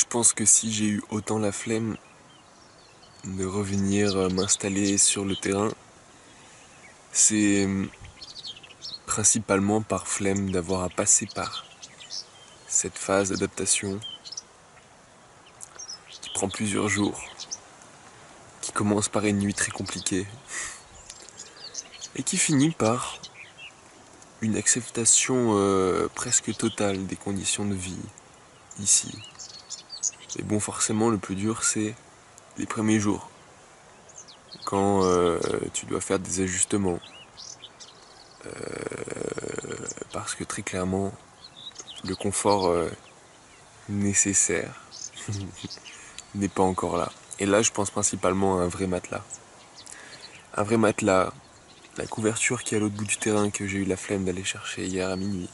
pense que si j'ai eu autant la flemme de revenir m'installer sur le terrain, c'est principalement par flemme d'avoir à passer par cette phase d'adaptation qui prend plusieurs jours, qui commence par une nuit très compliquée et qui finit par une acceptation presque totale des conditions de vie ici. Et bon, forcément, le plus dur, c'est les premiers jours, quand tu dois faire des ajustements. Parce que très clairement, le confort nécessaire n'est pas encore là. Et là, je pense principalement à un vrai matelas. Un vrai matelas, la couverture qui est à l'autre bout du terrain que j'ai eu la flemme d'aller chercher hier à minuit.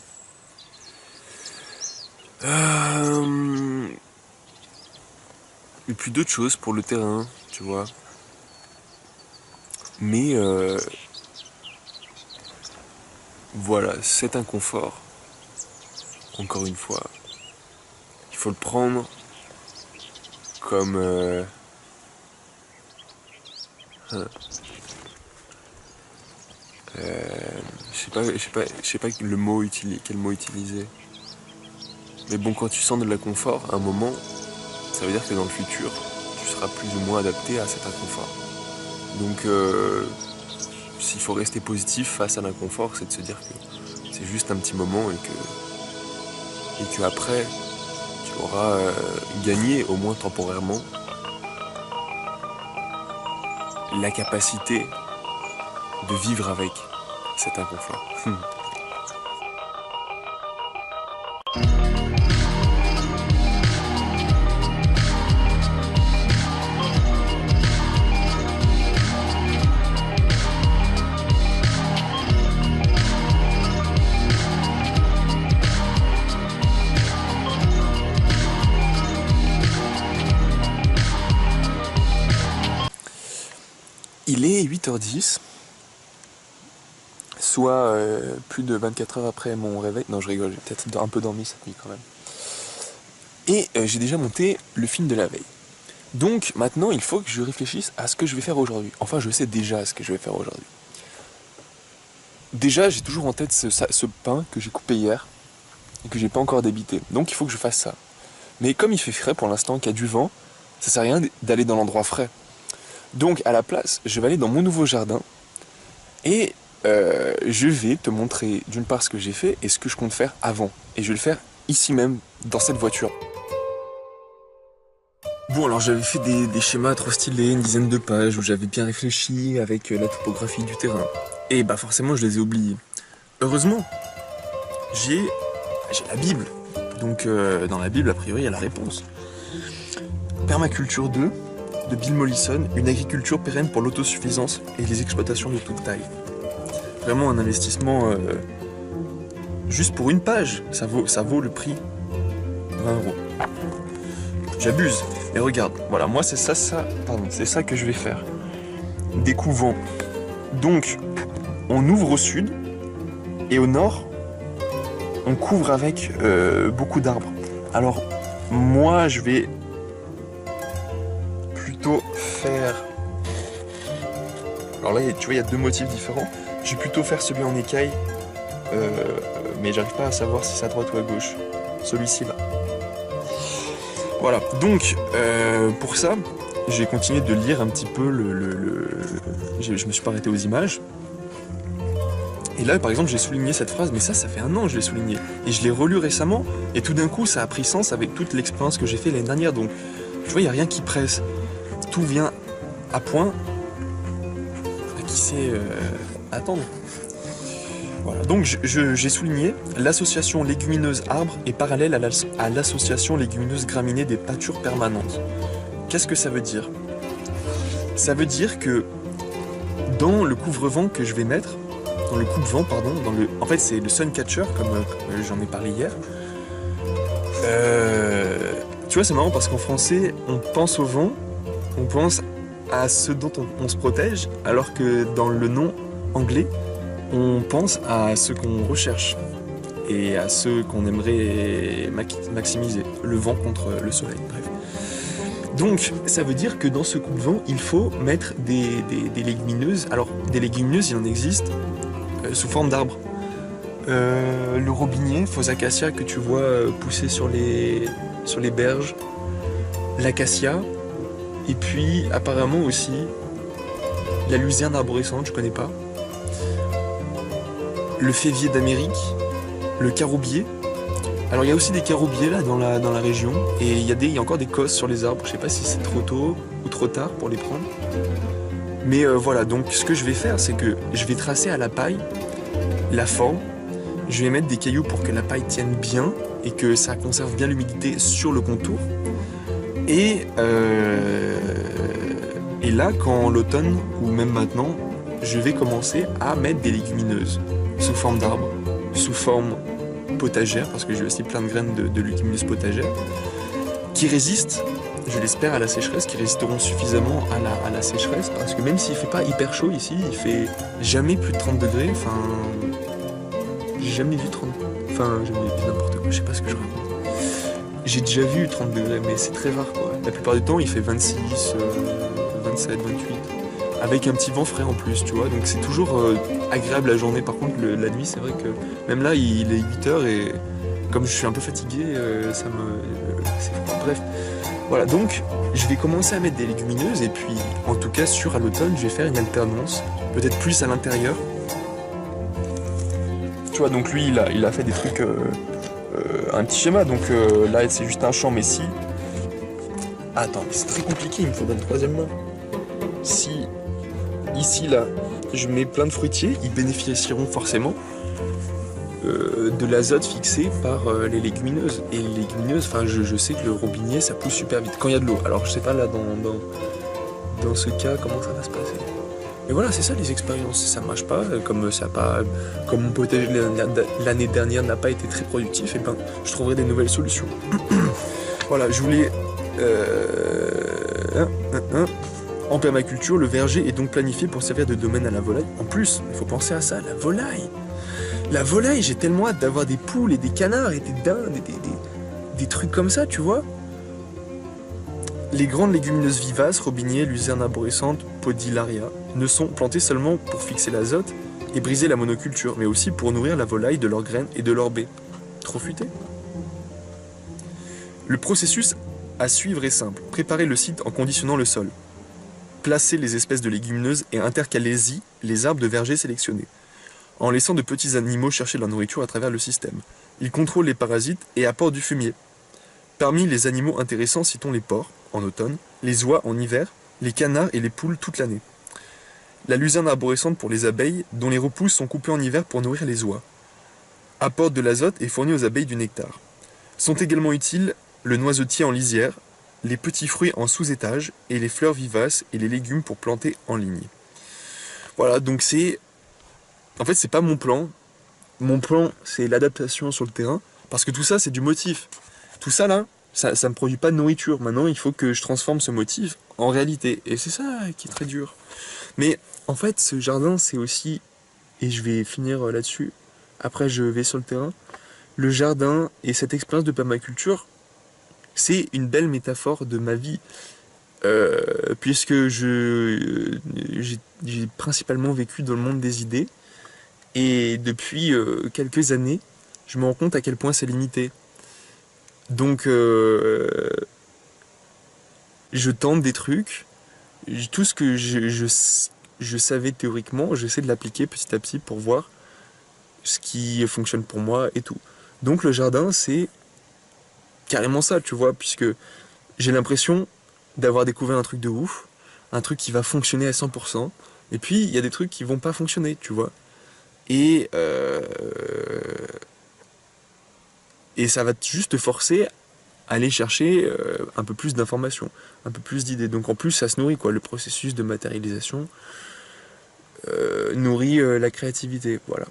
Et puis d'autres choses pour le terrain, tu vois. Mais voilà, cet inconfort, encore une fois, il faut le prendre comme je sais pas quel mot utiliser. Mais bon, quand tu sens de l'inconfort, à un moment, ça veut dire que dans le futur, tu seras plus ou moins adapté à cet inconfort. Donc, s'il faut rester positif face à l'inconfort, c'est de se dire que c'est juste un petit moment et que après, tu auras gagné, au moins temporairement, la capacité de vivre avec cet inconfort. Il est 8h10, soit plus de 24 heures après mon réveil. Non, je rigole, j'ai peut-être un peu dormi cette nuit quand même. Et j'ai déjà monté le film de la veille. Donc maintenant, il faut que je réfléchisse à ce que je vais faire aujourd'hui. Enfin, je sais déjà ce que je vais faire aujourd'hui. Déjà, j'ai toujours en tête ce pain que j'ai coupé hier et que j'ai pas encore débité. Donc il faut que je fasse ça. Mais comme il fait frais pour l'instant, qu'il y a du vent, ça sert à rien d'aller dans l'endroit frais. Donc à la place, je vais aller dans mon nouveau jardin et je vais te montrer d'une part ce que j'ai fait et ce que je compte faire avant. Et je vais le faire ici même, dans cette voiture. Bon, alors j'avais fait des schémas trop stylés, une dizaine de pages où j'avais bien réfléchi avec la topographie du terrain. Et bah forcément je les ai oubliés. Heureusement, j'ai la Bible. Donc dans la Bible, a priori, il y a la réponse. Permaculture 2 de Bill Mollison, une agriculture pérenne pour l'autosuffisance et les exploitations de toute taille. Vraiment un investissement juste pour une page, ça vaut le prix 20€. J'abuse. Et regarde, voilà, moi c'est c'est ça que je vais faire. Des couvents. Donc, on ouvre au sud et au nord, on couvre avec beaucoup d'arbres. Alors, moi je vais plutôt faire... Alors là, tu vois, il y a deux motifs différents. Je vais plutôt faire celui en écaille, mais j'arrive pas à savoir si c'est à droite ou à gauche. Celui-ci là. Voilà, donc pour ça, j'ai continué de lire un petit peu je me suis pas arrêté aux images. Et là, par exemple, j'ai souligné cette phrase, mais ça fait un an que je l'ai souligné. Et je l'ai relu récemment, et tout d'un coup, ça a pris sens avec toute l'expérience que j'ai fait l'année dernière. Donc, tu vois, il n'y a rien qui presse. Tout vient à point. Qui sait attendre. Voilà. Donc j'ai souligné l'association légumineuse arbre est parallèle à l'association légumineuse graminée des pâtures permanentes. Qu'est-ce que ça veut dire? Ça veut dire que dans le couvre-vent que je vais mettre, dans le coupe-vent, pardon, en fait c'est le Suncatcher, comme j'en ai parlé hier. Tu vois, c'est marrant parce qu'en français, on pense au vent, on pense à ce dont on se protège, alors que dans le nom anglais, on pense à ce qu'on recherche. et à ceux qu'on aimerait maximiser. Le vent contre le soleil, bref. Donc, ça veut dire que dans ce coupe-vent, il faut mettre des légumineuses. Alors, des légumineuses, il en existe sous forme d'arbres. Le robinier, faux acacia que tu vois pousser sur les berges, l'acacia, et puis apparemment aussi la luzerne arborescente, je connais pas, le févier d'Amérique, le caroubier. Alors il y a aussi des caroubiers là dans la région, et il y a encore des cosses sur les arbres, je sais pas si c'est trop tôt ou trop tard pour les prendre. Mais voilà, donc ce que je vais faire, c'est que je vais tracer à la paille la forme, je vais mettre des cailloux pour que la paille tienne bien et que ça conserve bien l'humidité sur le contour. Et là, quand l'automne, ou même maintenant, je vais commencer à mettre des légumineuses sous forme d'arbres, sous forme potagère, parce que j'ai aussi plein de graines de légumineuses potagères, qui résistent, je l'espère, à la sécheresse, qui résisteront suffisamment à la sécheresse, parce que même s'il fait pas hyper chaud ici, il fait jamais plus de 30 degrés, enfin... J'ai jamais vu 30... Enfin, j'ai jamais vu n'importe quoi, je sais pas ce que je raconte. J'ai déjà vu 30 degrés, mais c'est très rare, quoi. La plupart du temps, il fait 26, 27, 28, avec un petit vent frais en plus, tu vois, donc c'est toujours agréable la journée. Par contre, la nuit, c'est vrai que même là, il est 8h et comme je suis un peu fatigué, ça me... c'est froid. Bref, voilà, donc je vais commencer à mettre des légumineuses et puis, en tout cas, à l'automne, je vais faire une alternance, peut-être plus à l'intérieur. Tu vois, donc lui, il a fait des trucs, un petit schéma, donc là, c'est juste un champ, mais si... Attends, mais c'est très compliqué, il me faudrait une troisième main. Si, ici, là, je mets plein de fruitiers, ils bénéficieront forcément de l'azote fixé par les légumineuses. Et les légumineuses, enfin, je sais que le robinier, ça pousse super vite, quand il y a de l'eau. Alors, je sais pas, là, dans ce cas, comment ça va se passer. Mais voilà, c'est ça les expériences, ça marche pas, comme mon potager l'année dernière n'a pas été très productif, et ben je trouverai des nouvelles solutions. Voilà, je voulais... En permaculture, le verger est donc planifié pour servir de domaine à la volaille. En plus, il faut penser à ça, la volaille. La volaille, j'ai tellement hâte d'avoir des poules et des canards et des dindes, des trucs comme ça, tu vois. Les grandes légumineuses vivaces, robiniers, luzerne arborescente, podillaria, ne sont plantées seulement pour fixer l'azote et briser la monoculture, mais aussi pour nourrir la volaille de leurs graines et de leurs baies. Trop futé. Le processus à suivre est simple. Préparez le site en conditionnant le sol. Placez les espèces de légumineuses et intercalez-y les arbres de verger sélectionnés, en laissant de petits animaux chercher leur nourriture à travers le système. Ils contrôlent les parasites et apportent du fumier. Parmi les animaux intéressants, citons les porcs, en automne, les oies en hiver, les canards et les poules toute l'année. La luzerne arborescente pour les abeilles, dont les repousses sont coupées en hiver pour nourrir les oies. Apporte de l'azote et fournit aux abeilles du nectar. Sont également utiles le noisetier en lisière, les petits fruits en sous-étage et les fleurs vivaces et les légumes pour planter en ligne. Voilà, donc c'est... En fait, c'est pas mon plan. Mon plan, c'est l'adaptation sur le terrain, parce que tout ça, c'est du motif. Tout ça, là, ça me produit pas de nourriture. Maintenant, il faut que je transforme ce motif en réalité. Et c'est ça qui est très dur. Mais en fait, ce jardin, c'est aussi... Et je vais finir là-dessus. Après, je vais sur le terrain. Le jardin et cette expérience de permaculture, c'est une belle métaphore de ma vie. Puisque j'ai principalement vécu dans le monde des idées. Et depuis quelques années, je me rends compte à quel point c'est limité. Donc, je tente des trucs. Tout ce que je savais théoriquement, j'essaie de l'appliquer petit à petit pour voir ce qui fonctionne pour moi et tout. Donc le jardin, c'est carrément ça, tu vois, puisque j'ai l'impression d'avoir découvert un truc de ouf, un truc qui va fonctionner à 100%, et puis il y a des trucs qui vont pas fonctionner, tu vois. Et ça va juste te forcer à aller chercher un peu plus d'informations, un peu plus d'idées. Donc en plus, ça se nourrit, quoi. Le processus de matérialisation nourrit la créativité, voilà.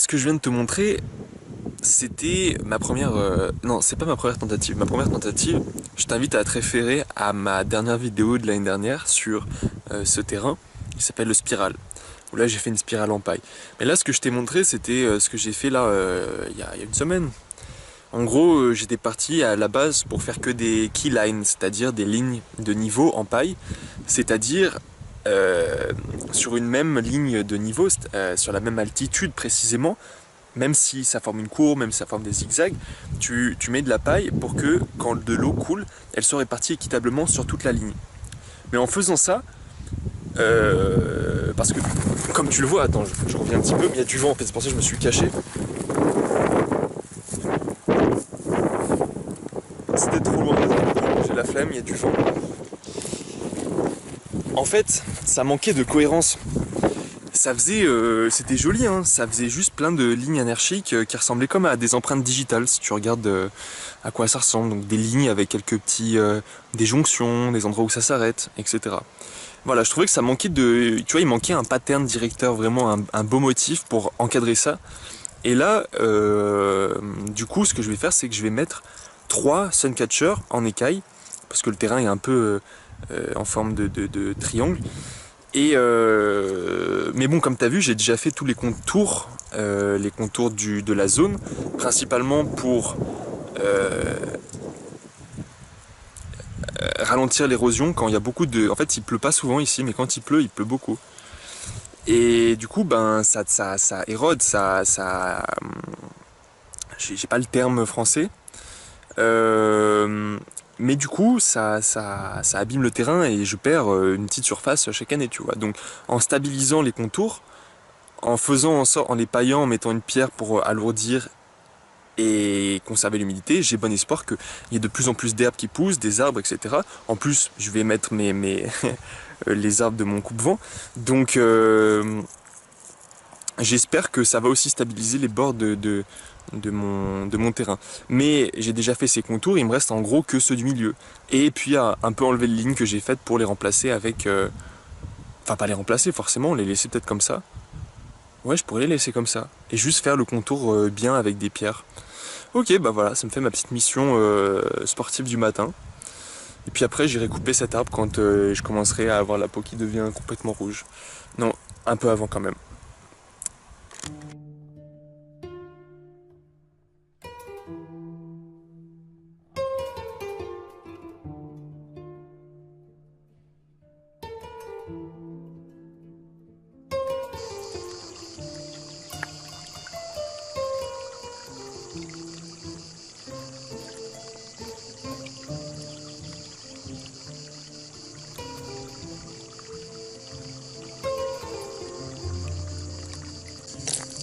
ce que je viens de te montrer, c'était ma première... non, c'est pas ma première tentative. Ma première tentative, je t'invite à te référer à ma dernière vidéo de l'année dernière sur ce terrain qui s'appelle le Spiral. Où là, j'ai fait une spirale en paille. Mais là, ce que je t'ai montré, c'était ce que j'ai fait là, il y a une semaine. En gros, j'étais parti à la base pour faire que des keylines, c'est-à-dire des lignes de niveau en paille, c'est-à-dire sur une même ligne de niveau, sur la même altitude précisément, même si ça forme une courbe, même si ça forme des zigzags, tu mets de la paille pour que quand de l'eau coule, elle soit répartie équitablement sur toute la ligne. Mais en faisant ça, parce que comme tu le vois, attends, je reviens un petit peu, il y a du vent en fait, c'est pour ça que je me suis caché. C'était trop loin, j'ai la flemme, il y a du vent. En fait, ça manquait de cohérence. Ça faisait, c'était joli, hein, ça faisait juste plein de lignes anarchiques qui ressemblaient comme à des empreintes digitales, si tu regardes à quoi ça ressemble. Donc des lignes avec quelques petits, des jonctions, des endroits où ça s'arrête, etc. Voilà, je trouvais que ça manquait de, tu vois, il manquait un pattern directeur, vraiment un beau motif pour encadrer ça. Et là, du coup, ce que je vais faire, c'est que je vais mettre 3 suncatchers en écaille, parce que le terrain est un peu en forme de triangle. Et mais bon, comme tu as vu, j'ai déjà fait tous les contours de la zone, principalement pour ralentir l'érosion quand il y a beaucoup de... En fait, il pleut pas souvent ici, mais quand il pleut beaucoup. Et du coup, ben, ça érode, j'ai pas le terme français. Mais du coup, ça abîme le terrain et je perds une petite surface chaque année, tu vois. Donc, en stabilisant les contours, en les paillant, en mettant une pierre pour alourdir et conserver l'humidité, j'ai bon espoir qu'il y ait de plus en plus d'herbes qui poussent, des arbres, etc. En plus, je vais mettre les arbres de mon coupe-vent. Donc, j'espère que ça va aussi stabiliser les bords de mon terrain. Mais j'ai déjà fait ces contours, il me reste en gros que ceux du milieu. Et puis un peu enlever les lignes que j'ai faites pour les remplacer avec... Enfin, pas les remplacer forcément, les laisser peut-être comme ça. Ouais, je pourrais les laisser comme ça. Et juste faire le contour bien avec des pierres. Ok, bah voilà, ça me fait ma petite mission sportive du matin. Et puis après, j'irai couper cet arbre quand je commencerai à avoir la peau qui devient complètement rouge. Non, un peu avant quand même.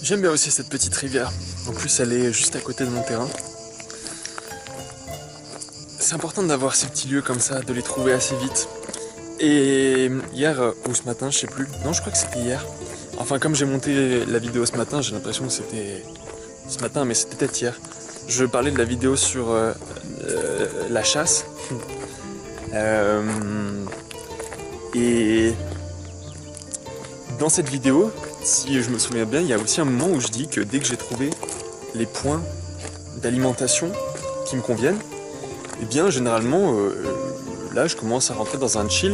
J'aime bien aussi cette petite rivière. En plus, elle est juste à côté de mon terrain. C'est important d'avoir ces petits lieux comme ça, de les trouver assez vite. Et hier, ou ce matin, je sais plus. Non, je crois que c'était hier. Enfin, comme j'ai monté la vidéo ce matin, j'ai l'impression que c'était ce matin, mais c'était peut-être hier. Je parlais de la vidéo sur la chasse. Et dans cette vidéo, si je me souviens bien, il y a aussi un moment où je dis que dès que j'ai trouvé les points d'alimentation qui me conviennent, eh bien généralement là je commence à rentrer dans un chill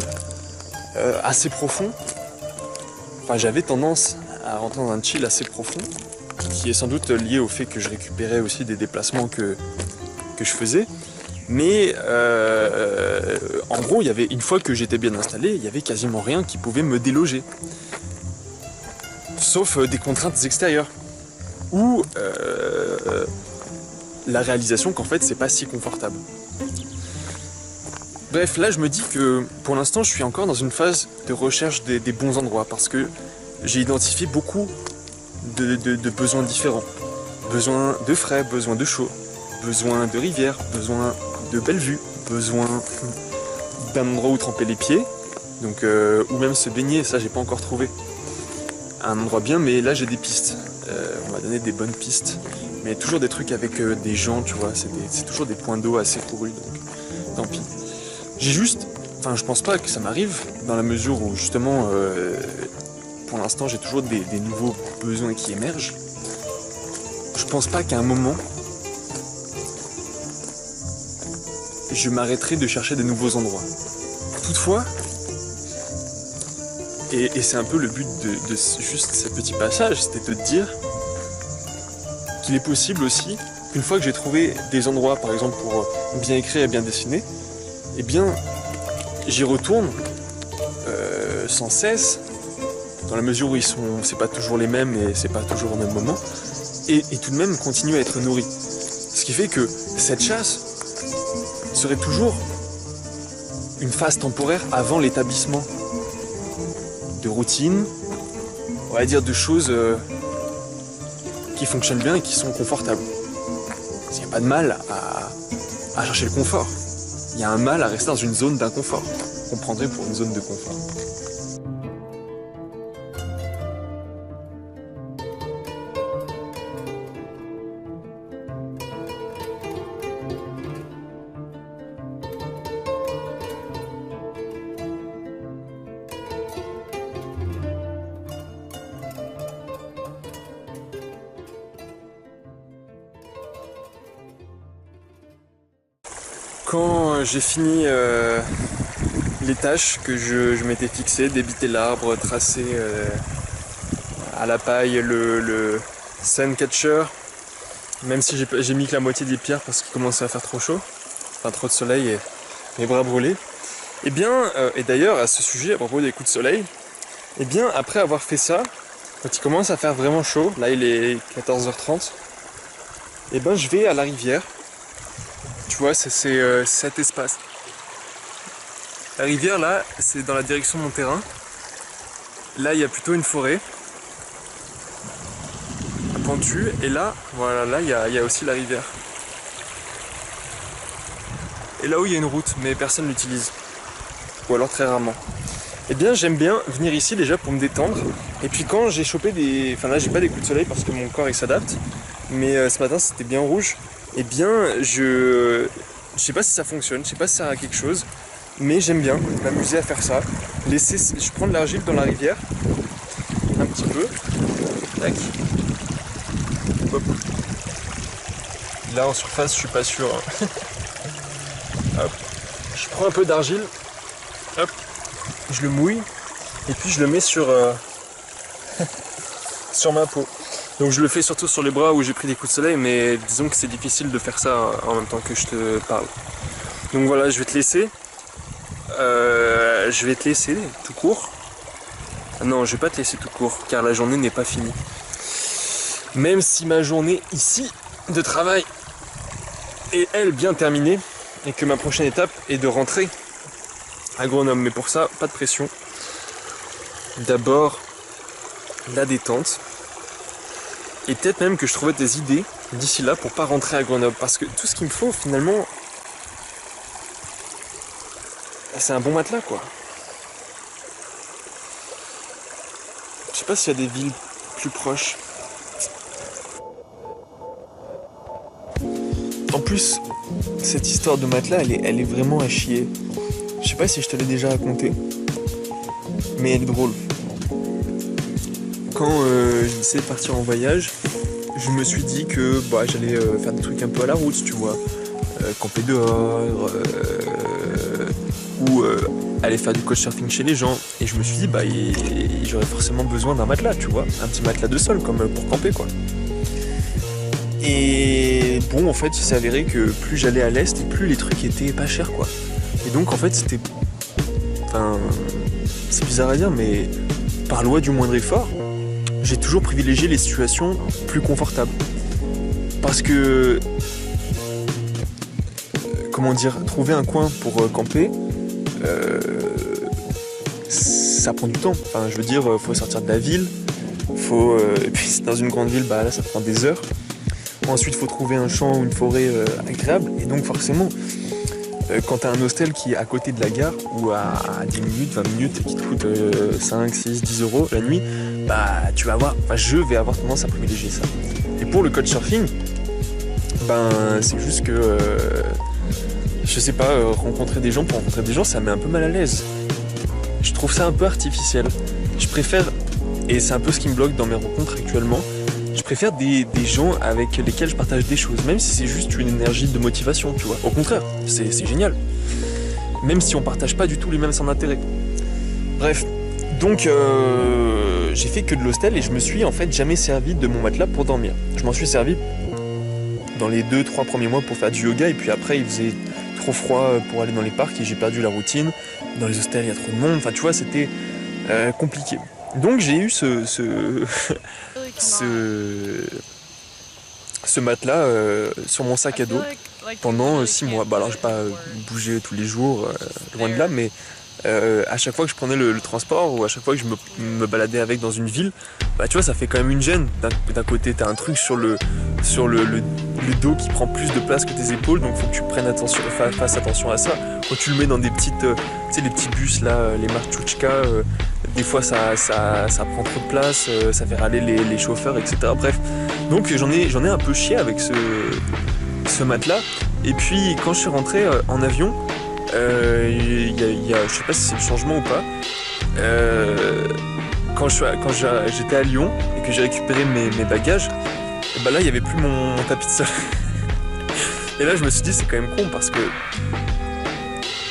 assez profond. Enfin, j'avais tendance à rentrer dans un chill assez profond, qui est sans doute lié au fait que je récupérais aussi des déplacements que je faisais. Mais en gros, il y avait, une fois que j'étais bien installé, il y avait quasiment rien qui pouvait me déloger. Sauf des contraintes extérieures. Ou la réalisation qu'en fait c'est pas si confortable. Bref, là je me dis que pour l'instant je suis encore dans une phase de recherche des bons endroits, parce que j'ai identifié beaucoup de besoins différents. Besoin de frais, besoin de chaud, besoin de rivière, besoin de belles vues, besoin d'un endroit où tremper les pieds, donc ou même se baigner, ça j'ai pas encore trouvé un endroit bien, mais là j'ai des pistes. On m'a donné des bonnes pistes, mais toujours des trucs avec des gens, tu vois, c'est toujours des points d'eau assez courus, donc tant pis. J'ai juste, enfin je pense pas que ça m'arrive, dans la mesure où justement pour l'instant j'ai toujours des nouveaux besoins qui émergent, je pense pas qu'à un moment, je m'arrêterai de chercher de nouveaux endroits. Toutefois, et c'est un peu le but de juste ce petit passage, c'était de te dire qu'il est possible aussi, une fois que j'ai trouvé des endroits, par exemple pour bien écrire et bien dessiner, eh bien, j'y retourne sans cesse, dans la mesure où c'est pas toujours les mêmes et c'est pas toujours au même moment, et tout de même continuer à être nourri. Ce qui fait que cette chasse serait toujours une phase temporaire avant l'établissement de routines, on va dire de choses qui fonctionnent bien et qui sont confortables. Il n'y a pas de mal à chercher le confort. Il y a un mal à rester dans une zone d'inconfort. On prendrait pour une zone de confort. Quand j'ai fini les tâches que je m'étais fixées, débiter l'arbre, tracer à la paille le sun catcher, même si j'ai mis que la moitié des pierres parce qu'il commençait à faire trop chaud, enfin trop de soleil et mes bras brûlés. Et bien, et d'ailleurs à ce sujet, à propos des coups de soleil, et bien après avoir fait ça, quand il commence à faire vraiment chaud, là il est 14h30, et ben je vais à la rivière. Tu vois, c'est cet espace. La rivière, là, c'est dans la direction de mon terrain. Là, il y a plutôt une forêt pentue. Et là, voilà, là, il y a aussi la rivière. Et là où il y a une route, mais personne l'utilise. Ou alors très rarement. Eh bien, j'aime bien venir ici déjà pour me détendre. Et puis quand j'ai chopé des... Enfin là, j'ai pas des coups de soleil parce que mon corps, il s'adapte. Mais ce matin, c'était bien rouge. Eh bien, je sais pas si ça fonctionne, je sais pas si ça sert à quelque chose, mais j'aime bien m'amuser à faire ça. Je prends de l'argile dans la rivière, un petit peu. Tac. Hop. Là en surface, je suis pas sûr. Hop. Je prends un peu d'argile, hop, je le mouille, et puis je le mets sur sur ma peau. Donc je le fais surtout sur les bras où j'ai pris des coups de soleil, mais disons que c'est difficile de faire ça en même temps que je te parle. Donc voilà, je vais te laisser. Tout court. Ah non, je vais pas te laisser tout court, car la journée n'est pas finie. Même si ma journée ici de travail est elle bien terminée, et que ma prochaine étape est de rentrer à Grenoble. Mais pour ça, pas de pression. D'abord, la détente. Et peut-être même que je trouvais des idées d'ici là pour pas rentrer à Grenoble. Parce que tout ce qu'il me faut finalement, c'est un bon matelas quoi. Je sais pas s'il y a des villes plus proches. En plus, cette histoire de matelas, elle est vraiment à chier. Je sais pas si je te l'ai déjà raconté, mais elle est drôle. Quand j'ai décidé de partir en voyage, je me suis dit que j'allais faire des trucs un peu à la route, tu vois. Camper dehors, ou aller faire du couchsurfing chez les gens. Et je me suis dit, j'aurais forcément besoin d'un matelas, tu vois. Un petit matelas de sol, comme pour camper, quoi. Et bon, en fait, il s'est avéré que plus j'allais à l'est, et plus les trucs étaient pas chers, quoi. Et donc, en fait, c'était... Enfin, c'est bizarre à dire, mais par loi du moindre effort, j'ai toujours privilégié les situations plus confortables. Parce que... comment dire, trouver un coin pour camper, ça prend du temps. Enfin, je veux dire, faut sortir de la ville, et puis c'est dans une grande ville, là ça prend des heures. Ensuite, il faut trouver un champ ou une forêt agréable. Et donc forcément, quand tu as un hostel qui est à côté de la gare, ou à 10 minutes, 20 minutes, et qui te coûte 5, 6, 10 euros la nuit, je vais avoir tendance à privilégier ça. Et pour le couchsurfing, c'est juste que... je sais pas, rencontrer des gens pour rencontrer des gens, ça me met un peu mal à l'aise. Je trouve ça un peu artificiel. Je préfère, et c'est un peu ce qui me bloque dans mes rencontres actuellement, je préfère des gens avec lesquels je partage des choses, même si c'est juste une énergie de motivation, tu vois. Au contraire, c'est génial. Même si on partage pas du tout les mêmes centres d'intérêt. Bref, donc j'ai fait que de l'hostel et je me suis en fait jamais servi de mon matelas pour dormir. Je m'en suis servi dans les 2-3 premiers mois pour faire du yoga et puis après il faisait trop froid pour aller dans les parcs et j'ai perdu la routine. Dans les hostels il y a trop de monde, enfin tu vois c'était compliqué. Donc j'ai eu ce matelas sur mon sac à dos pendant 6 mois. Bah alors j'ai pas bougé tous les jours, loin de là, mais à chaque fois que je prenais le transport ou à chaque fois que je me baladais avec dans une ville, bah tu vois ça fait quand même une gêne. D'un côté t'as un truc sur le dos qui prend plus de place que tes épaules, donc faut que tu prennes attention, fasses attention à ça. Quand tu le mets dans des petites, tu sais les petits bus là, les marchouchka, des fois ça prend trop de place, ça fait râler les chauffeurs, etc. Bref, donc j'en ai un peu chié avec ce matelas. Et puis quand je suis rentré en avion, je sais pas si c'est le changement ou pas. Quand j'étais à Lyon et que j'ai récupéré mes bagages, et bah là il y avait plus mon tapis de sol. Et là je me suis dit c'est quand même con parce que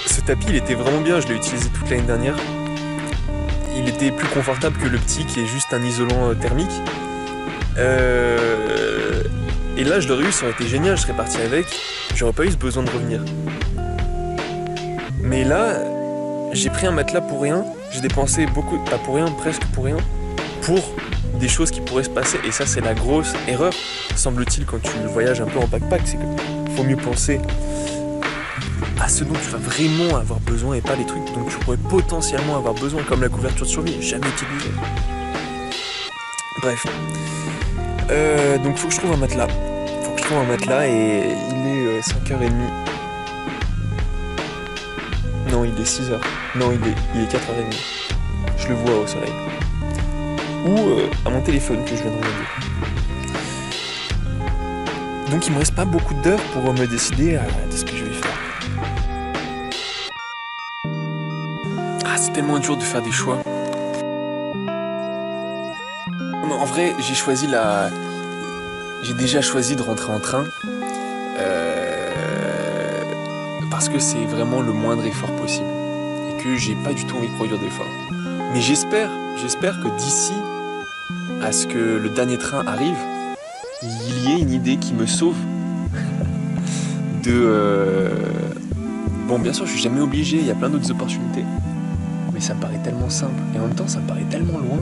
ce tapis il était vraiment bien, je l'ai utilisé toute l'année dernière. Il était plus confortable que le petit qui est juste un isolant thermique. Et là je l'aurais eu, ça aurait été génial, je serais parti avec, j'aurais pas eu ce besoin de revenir. Mais là, j'ai pris un matelas pour rien, j'ai dépensé beaucoup, pas pour rien, presque pour rien, pour des choses qui pourraient se passer. Et ça, c'est la grosse erreur, semble-t-il, quand tu voyages un peu en backpack, c'est qu'il faut mieux penser à ce dont tu vas vraiment avoir besoin et pas les trucs dont tu pourrais potentiellement avoir besoin, comme la couverture de survie, jamais utilisée. Bref. Donc faut que je trouve un matelas. Et il est 5h30. Non, il est 6h. Non, il est 4h30. Je le vois au soleil. Ou à mon téléphone que je viens de regarder. Donc il me reste pas beaucoup d'heures pour me décider de ce que je vais faire. Ah, c'est tellement dur de faire des choix. Non, en vrai, j'ai déjà choisi de rentrer en train. Parce que c'est vraiment le moindre effort possible. Et que j'ai pas du tout envie de produire d'efforts. Mais j'espère que d'ici à ce que le dernier train arrive, il y ait une idée qui me sauve de... Bon, bien sûr, je suis jamais obligé, il y a plein d'autres opportunités. Mais ça me paraît tellement simple. Et en même temps, ça me paraît tellement loin.